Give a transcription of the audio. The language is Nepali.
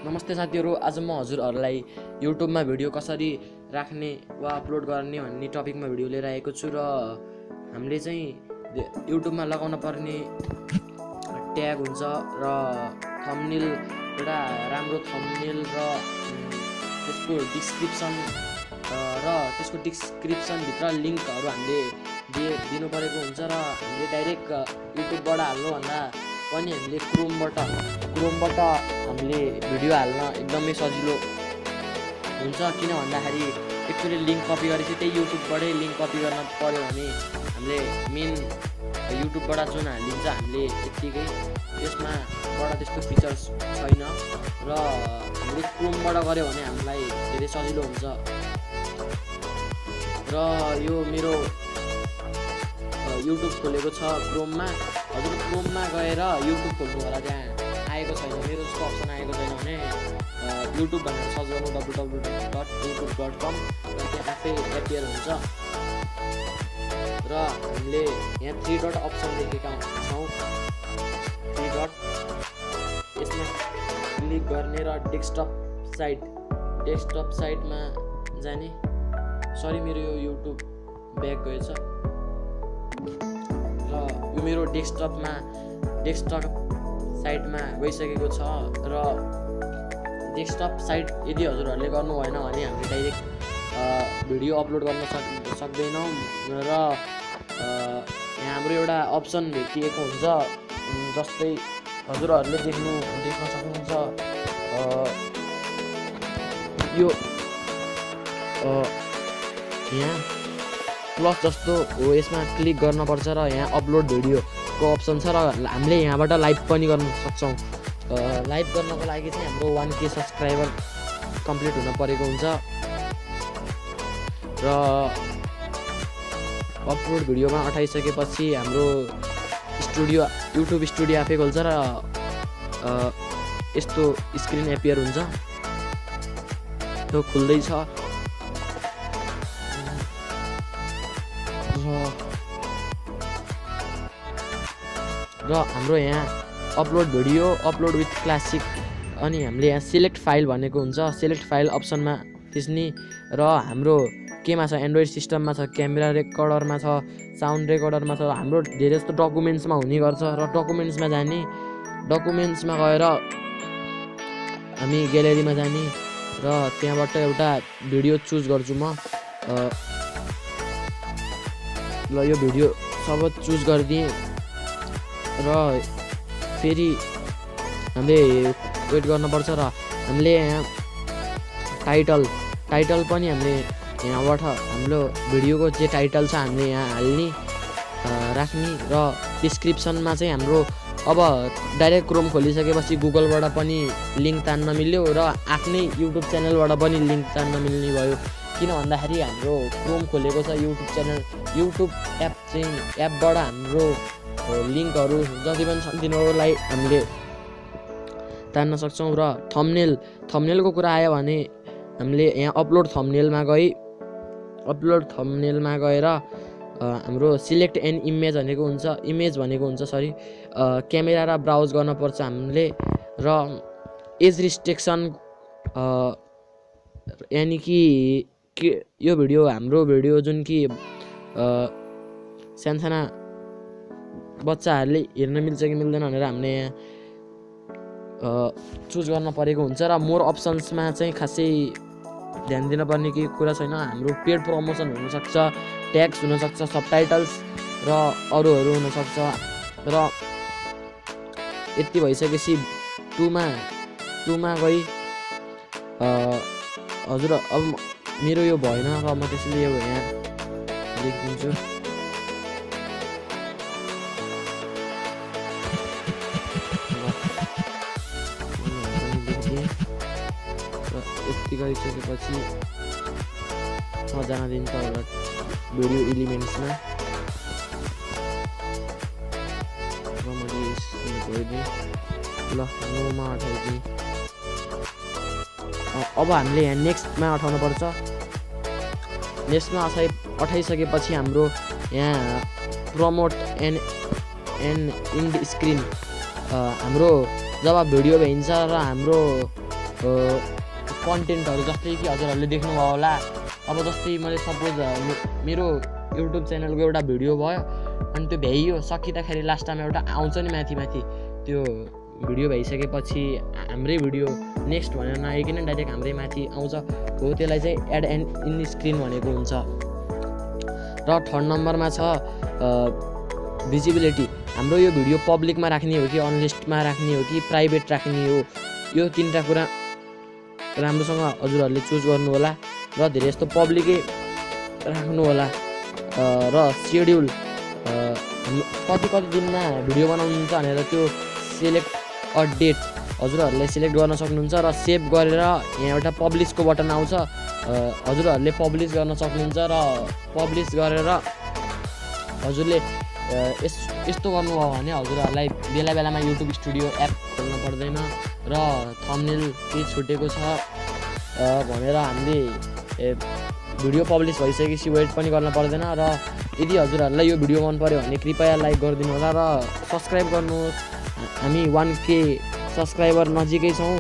नमस्ते साथीहरु, आज म हजुरहरुलाई YouTube मा भिडियो कसरी राख्ने वा अपलोड गर्ने भन्ने टपिकमा भिडियो लिएर आएको छु र हामीले चाहिँ YouTube मा लगाउन पर्ने ट्याग हुन्छ र थम्बनेल, एउटा राम्रो थम्बनेल र त्यसको डिस्क्रिप्सन भित्र लिंकहरु हामीले दिनु परेको हुन्छ र हामीले डाइरेक्ट YouTube बाट हाल्नु भन्दा पनि हामीले क्रोमबाट हामीले भिडियो हाल्न एकदमै सजिलो हुन्छ। किन भन्दाखेरि एकचोटि लिंक कपी गरेपछि त्यही YouTube बाटै लिंक कपी गर्न पर्यो भने हामीले मेन YouTube बाट जुन हालिन्छ हामीले त्यतिकै यसमा बडा त्यस्तो फिचर्स छैन र हामीले क्रोमबाट गर्यो भने हामीलाई धेरै सजिलो हुन्छ। र यो मेरो YouTube खोलेको छ क्रोममा। हजुर क्रोममा गएर YouTube खोल्नु होला, त्यहाँ आएको छैन, मेरो जस्तो अप्सन आएको छैन भने YouTube भनेर सर्च गर्नु www.youtube.com र त्यहाँ आफै एपियर हुन्छ र हामीले यहाँ 3 डट अप्सन देखेका छौँ। 3 डट यसमा क्लिक गर्ने र डेस्कटप साइटमा जाने। सरी, मेरो यो YouTube ब्याक गएछ र यो मेरो डेस्कटप साइटमा गइसकेको छ र डेस्कटप साइट यदि हजुरहरूले गर्नु भएन भने हामीले डाइरेक्ट भिडियो अपलोड गर्न सक्दैनौँ र यहाँ हाम्रो एउटा अप्सन भेटिएको हुन्छ, जस्तै हजुरहरूले देख्न सक्नुहुन्छ यो यहाँ प्लस जस्तो हो, यसमा क्लिक गर्नुपर्छ र यहाँ अपलोड भिडियोको अप्सन छ र हामीले यहाँबाट लाइभ पनि गर्न सक्छौँ। लाइभ गर्नको लागि चाहिँ हाम्रो 1K सब्सक्राइबर कम्प्लिट हुन परेको हुन्छ र अपलोड भिडियोमा अठाइसकेपछि हाम्रो YouTube स्टुडियो आफै खोल्छ र यस्तो स्क्रिन एपियर हुन्छ। यो खुल्दैछ र हाम्रो यहाँ upload video, upload with classic, अनि हामीले यहाँ सिलेक्ट फाइल भनेको हुन्छ। सिलेक्ट फाइल अप्सनमा थिच्ने र हाम्रो केमा छ, एन्ड्रोइड सिस्टममा छ, क्यामेरा रेकर्डरमा छ, साउन्ड रेकर्डरमा छ, हाम्रो धेरै जस्तो डकुमेन्ट्समा हुने गर्छ र डकुमेन्ट्समा जाने। डकुमेन्ट्समा गएर हामी ग्यालेरीमा जाने र त्यहाँबाट एउटा भिडियो चुज गर्छु म। ल यो भिडियो सब चुज गरिदिएँ र फेरि हामीले वेट गर्नुपर्छ र हामीले यहाँ टाइटल पनि हामीले यहाँबाट हाम्रो भिडियोको जे टाइटल छ हामीले यहाँ हाल्ने राख्ने र डिस्क्रिप्सनमा चाहिँ हाम्रो अब डाइरेक्ट क्रोम खोलिसकेपछि गुगलबाट पनि लिङ्क तान्न मिल्यो र आफ्नै युट्युब च्यानलबाट पनि लिङ्क तान्न मिल्ने भयो। किन भन्दाखेरि हाम्रो क्रोम खोलेको छ युट्युब एपबाट हाम्रो लिङ्कहरू जति पनि छन् तिनीहरूलाई हामीले तान्न सक्छौँ। र थम्बनेलको कुरा आयो भने हामीले यहाँ अपलोड थम्बनेलमा गएर हाम्रो सिलेक्ट एन इमेज भनेको हुन्छ सरी, क्यामेरा र ब्राउज गर्नुपर्छ हामीले र एज रिस्ट्रिक्सन यानि कि यो हाम्रो भिडियो जुन कि सानसाना बच्चाहरूले हेर्न मिल्छ कि मिल्दैन भनेर हामीले यहाँ चुज गर्न परेको हुन्छ र मोर अप्सन्समा चाहिँ खासै ध्यान दिनुपर्ने केही कुरा छैन। हाम्रो पेड प्रमोसन हुनसक्छ, ट्याग्स हुनसक्छ, सबटाइटल्स र अरूहरू हुनसक्छ र यति भइसकेपछि 2 मा गई हजुर अब मेरो यो भएन र म त्यसैले यो यहाँ लेखिदिन्छु। यति गरिसकेपछि जान दिन्छ होला भिडियो एलिमेन्ट्समा र मैले गइदिएँ। ल नोमा अठाइदिएँ। अब हामीले यहाँ नेक्स्टमा अठाउनुपर्छ। नेक्स्टमा अठाइसकेपछि हाम्रो यहाँ प्रमोट एन इन्ड स्क्रिन हाम्रो जब भिडियो भइन्छ र हाम्रो कन्टेन्टहरू जस्तै कि हजुरहरूले देख्नुभयो होला। अब जस्तै मैले सपोज मेरो युट्युब च्यानलको एउटा भिडियो भयो अनि त्यो भ्याइयो सकिँदाखेरि लास्ट टाइम एउटा आउँछ नि माथि त्यो भिडियो भइसकेपछि हाम्रै भिडियो नेक्स्ट भनेर नआइकन डाइरेक्ट हाम्रै माथि आउँछ हो, त्यसलाई चाहिँ एड एन्ड इन स्क्रिन भनेको हुन्छ। र थर्ड नम्बरमा छ भिजिबिलिटी। हाम्रो यो भिडियो पब्लिकमा राख्ने हो कि अनलिस्टमा राख्ने हो कि प्राइभेट राख्ने हो, यो तिनवटा कुरा राम्रोसँग हजुरहरूले चुज गर्नु होला र धेरै जस्तो पब्लिकै राख्नु होला। र सेड्युल कति दिनमा भिडियो बनाउनुहुन्छ भनेर त्यो सेलेक्ट अ डेट हजुरहरूले सिलेक्ट गर्न सक्नुहुन्छ र सेभ गरेर यहाँ एउटा पब्लिसको बटन आउँछ, हजुरहरूले पब्लिस गर्न सक्नुहुन्छ र पब्लिस गरेर हजुरले यस्तो गर्नुभयो भने हजुरहरूलाई बेला बेलामा युट्युब स्टुडियो एप खोल्नु पर्दैन र थम्बनेल के छुटेको छ भनेर हामीले भिडियो पब्लिस भइसकेपछि वेट पनि गर्न पर्दैन। र यदि हजुरहरूलाई यो भिडियो मन पर्यो भने कृपया लाइक गरिदिनु होला र सब्सक्राइब गर्नुहोस्। हामी 1K सब्सक्राइबर नजिकै छौँ।